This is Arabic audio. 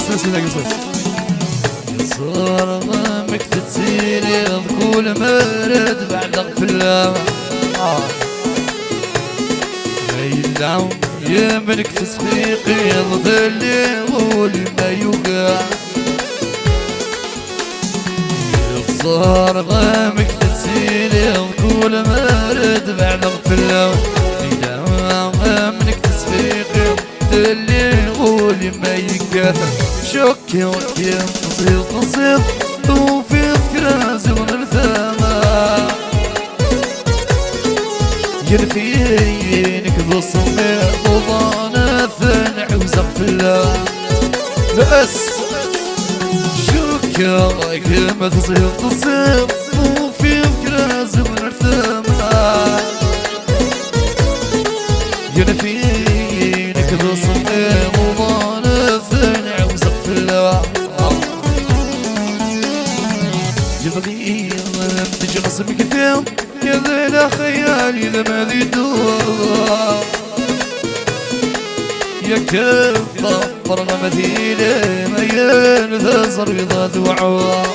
السلسلة قصص صار ضمك تتسيلي كل مرد بعد غفلة يلعب يملك تسبيقي يظل ولي ما يوقع صار ضمك تتسيلي كل مرد بعد غفلة يلعب تسبيقي يظل ولي ما يوقع شوكي وكي نصيب توفيق كرازي ونرثما يرفينك بصمي وضانا ثنع وزغفلا بس شوكي كما تصيب توفيق كرازي ونرثما يرفينك بصمي وضانا ثنع وزغفلا يبغي تجي غصبك فيهم يا ذيلا خيالي لما ذي دور يا كفة فرغ مثيلة ما ينثزر يضاد وعوار